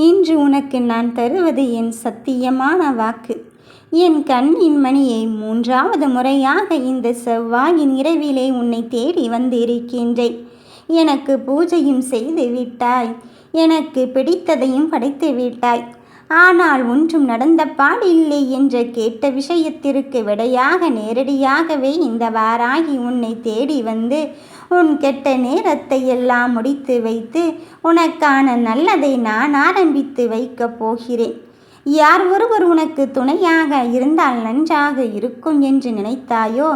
இன்று உனக்கு நான் தருவது என் சத்தியமான வாக்கு. என் கண்ணின் மணியை 3வது முறையாக இந்த செவ்வாயின் இரவிலே உன்னை தேடி வந்திருக்கின்றேன். எனக்கு பூஜையும் செய்து விட்டாய், எனக்கு பிடித்ததையும் படைத்து விட்டாய். ஆனால் ஒன்றும் நடந்த பாடில்லை என்ற கேட்ட விஷயத்திற்கு விடையாக நேரடியாகவே இந்த வாராகி உன்னை தேடி வந்து உன் கெட்ட நேரத்தை எல்லாம் முடித்து வைத்து உனக்கான நல்லதை நான் ஆரம்பித்து வைக்கப் போகிறேன். யார் ஒருவர் உனக்கு துணையாக இருந்தால் நன்றாக இருக்கும் என்று நினைத்தாயோ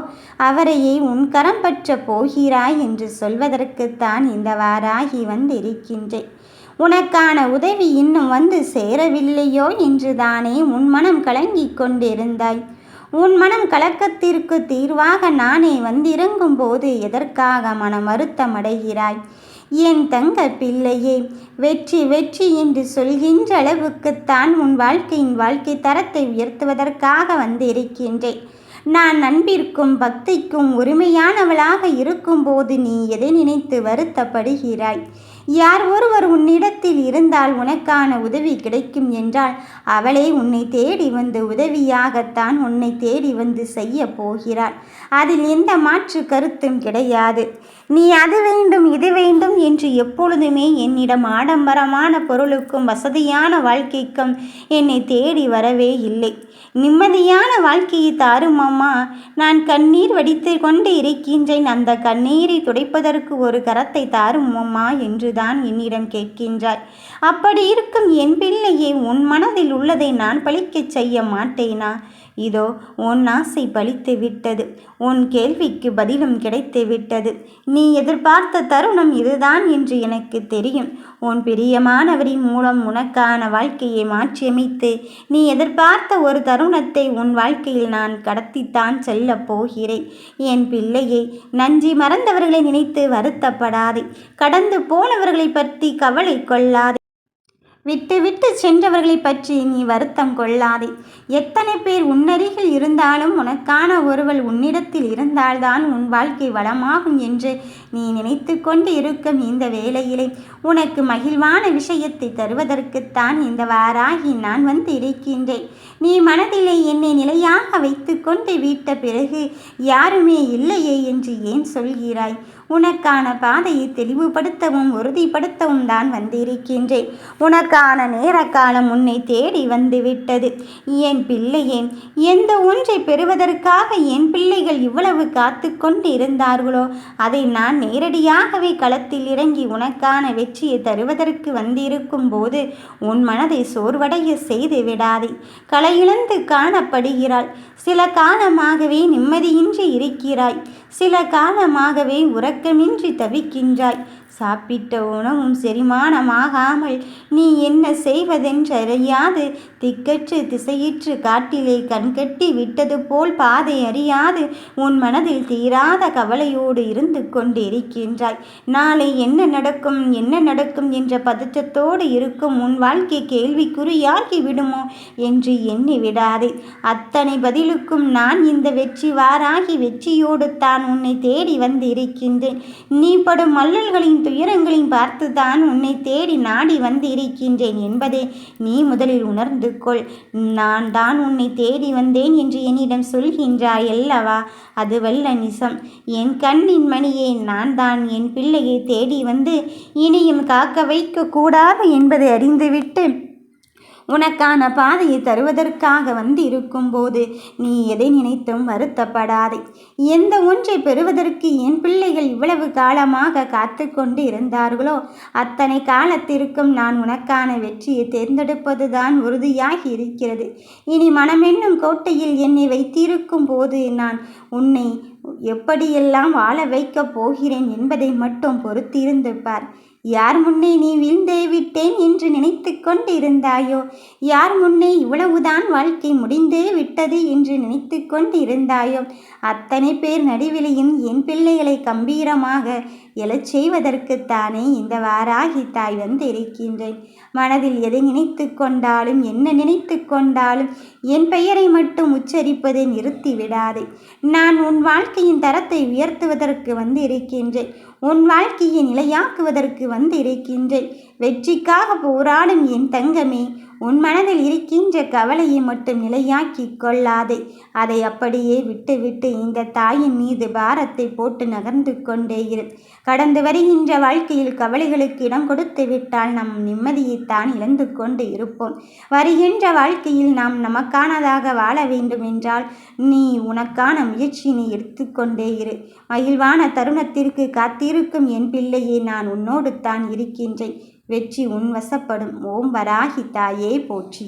அவரையே உன் கரம் பற்ற போகிறாய் என்று சொல்வதற்குத்தான் இந்த வாராகி வந்திருக்கின்றேன். உனக்கான உதவி இன்னும் வந்து சேரவில்லையோ என்று தானே உன் மனம் கலங்கிக் கொண்டிருந்தாய். உன் மனம் கலக்கத்திற்கு தீர்வாக நானே வந்திறங்கும் போது எதற்காக மனம் வருத்தமடைகிறாய்? என் தங்க பிள்ளையே, வெற்றி வெற்றி என்று சொல்கின்ற அளவுக்குத்தான் உன் வாழ்க்கை தரத்தை உயர்த்துவதற்காக வந்திருக்கின்றேன். நான் அன்பிற்கும் பக்திக்கும் உரிமையானவளாக இருக்கும்போது நீ எதை நினைத்து வருத்தப்படுகிறாய்? யார் ஒருவர் உன்னிடத்தில் இருந்தால் உனக்கான உதவி கிடைக்கும் என்றால் அவளே உன்னை தேடி வந்து உதவியாகத்தான் உன்னை தேடி வந்து செய்ய போகிறாள். அதில் எந்த மாற்று கருத்தும் கிடையாது. நீ அது வேண்டும் இது வேண்டும் என்று எப்பொழுதுமே என்னிடம் ஆடம்பரமான பொருளுக்கும் வசதியான வாழ்க்கைக்கும் என்னை தேடி வரவே இல்லை. நிம்மதியான வாழ்க்கையை தாரும் அம்மா, நான் கண்ணீர் வடித்து கொண்டு இருக்கின்றேன், அந்த கண்ணீரை துடைப்பதற்கு ஒரு கரத்தை தாரும் அம்மா என்றுதான் என்னிடம் கேட்கின்றாய். அப்படி இருக்கும் என் பிள்ளையே, உன் மனதில் உள்ளதை நான் பழிக்கச் செய்ய மாட்டேனா? இதோ உன் ஆசை பலித்து விட்டது, உன் கேள்விக்கு பதிலும் கிடைத்து விட்டது. நீ எதிர்பார்த்த தருணம் இதுதான் என்று எனக்கு தெரியும். உன் பிரியமானவரின் மூலம் உனக்கான வாழ்க்கையை மாற்றியமைத்து நீ எதிர்பார்த்த ஒரு தருணத்தை உன் வாழ்க்கையில் நான் கடத்தித்தான் செல்லப் போகிறேன். என் பிள்ளையை, நன்றி மறந்தவர்களை நினைத்து வருத்தப்படாதே, கடந்து போனவர்களை பற்றி கவலை கொள்ளாதே, விட்டு விட்டு சென்றவர்களை பற்றி நீ வருத்தம் கொள்ளாதே. எத்தனை பேர் உன்னருகில் இருந்தாலும் உனக்கான ஒருவள் உன்னிடத்தில் இருந்தால்தான் உன் வாழ்க்கை வளமாகும் என்று நீ நினைத்து கொண்டு இருக்கும் இந்த வேளையிலே உனக்கு மகிழ்வான விஷயத்தை தருவதற்குத்தான் இந்த வாராகி நான் வந்து இருக்கின்றேன். நீ மனதிலே என்னை நிலையாக வைத்து கொண்டு விட்ட பிறகு யாருமே இல்லையே என்று ஏன் சொல்கிறாய்? உனக்கான பாதையை தெளிவுபடுத்தவும் உறுதிப்படுத்தவும் தான் வந்திருக்கின்றேன். உனக்கான நேர காலம் உன்னை தேடி வந்துவிட்டது. என் பிள்ளையே, எந்த ஒன்றை பெறுவதற்காக என் பிள்ளைகள் இவ்வளவு காத்து கொண்டு இருந்தார்களோ அதை நான் நேரடியாகவே களத்தில் இறங்கி உனக்கான வெற்றியை தருவதற்கு வந்திருக்கும் போது உன் மனதை சோர்வடைய செய்து விடாதே. களையிழந்து காணப்படுகிறாள். சில காலமாகவே நிம்மதியின்றி இருக்கிறாய். சில காலமாகவே உறக்கமின்றி தவிக்கின்றாய். சாப்பிட்ட உணவும் செரிமானமாகாமல் நீ என்ன செய்வதென்றறியாது திக்கற்று திசையிற்று காட்டிலே கண்கட்டி விட்டது போல் பாதை அறியாது உன் மனதில் தீராத கவலையோடு இருந்து கொண்டிருக்கின்றாய். நாளை என்ன நடக்கும் என்ற பதற்றத்தோடு இருக்கும் உன் வாழ்க்கை கேள்விக்குறியாகி விடுமோ என்று எண்ணி விடாதே. அத்தனை பதிலுக்கும் நான் இந்த வெற்றி வாராகி வெற்றியோடு தான் உன்னை தேடி வந்து இருக்கின்றேன். நீ படும் அல்லல்களின் துயரங்களையும் பார்த்துதான் உன்னை தேடி நாடி வந்து இருக்கின்றேன் என்பதை நீ முதலில் உணர்ந்து கொள். நான் தான் உன்னை தேடி வந்தேன் என்று என்னிடம் சொல்கின்றாய் அல்லவா? அதுவல்ல நிசம். என் கண்ணின் மணியே, நான் தான் என் பிள்ளையை தேடி வந்து இனியும் காக்க வைக்க கூடாது என்பதை அறிந்துவிட்டு உனக்கான பாதையை தருவதற்காக வந்து இருக்கும்போது நீ எதை நினைத்தும் வருத்தப்படாதே. எந்த ஒன்றை பெறுவதற்கு என் பிள்ளைகள் இவ்வளவு காலமாக காத்து கொண்டு இருந்தார்களோ அத்தனை காலத்திற்கும் நான் உனக்கான வெற்றியை தேர்ந்தெடுப்பதுதான் உறுதியாகி இருக்கிறது. இனி மனமென்னும் கோட்டையில் என்னை வைத்திருக்கும் போது நான் உன்னை எப்படியெல்லாம் வாழ வைக்கப் போகிறேன் என்பதை மட்டும் பொறுத்திருந்து பார். யார் முன்னே நீ வீழ்ந்தே விட்டேன் என்று நினைத்து கொண்டு இருந்தாயோ, யார் முன்னே இவ்வளவுதான் வாழ்க்கை முடிந்தே விட்டது என்று நினைத்து கொண்டு இருந்தாயோ, அத்தனை பேர் நடுவிலையும் என் பிள்ளைகளை கம்பீரமாக எழச் செய்வதற்குத்தானே இந்த வாராகி தாய் வந்து இருக்கின்றேன். மனதில் எதை நினைத்து கொண்டாலும் என்ன நினைத்து கொண்டாலும் என் பெயரை மட்டும் உச்சரிப்பதை நிறுத்திவிடாதே. நான் உன் வாழ்க்கையின் தரத்தை உயர்த்துவதற்கு வந்து இருக்கின்றேன். உன் வாழ்க்கையை நிலையாக்குவதற்கு வந்து இருக்கின்றேன். வெற்றிக்காக போராடும் என் தங்கமே, உன் மனதில் இருக்கின்ற கவலையை மட்டும் நிலையாக்கி கொள்ளாதே. அதை அப்படியே விட்டுவிட்டு இந்த தாயின் மீது பாரத்தை போட்டு நகர்ந்து கொண்டே இரு. கடந்து வருகின்ற வாழ்க்கையில் கவலைகளுக்கு இடம் கொடுத்து விட்டால் நம் நிம்மதியைத்தான் இழந்து கொண்டு இருப்போம். வருகின்ற வாழ்க்கையில் நாம் நமக்கானதாக வாழ வேண்டும் என்றால் நீ உனக்கான முயற்சியினை எடுத்துக்கொண்டே இரு. மகிழ்வான தருணத்திற்கு காத்திருக்கும் என் பிள்ளையே, நான் உன்னோடு தான் இருக்கின்றேன். வெற்றி உன் வசப்படும். ஓம் வராகி தாயே போற்றி.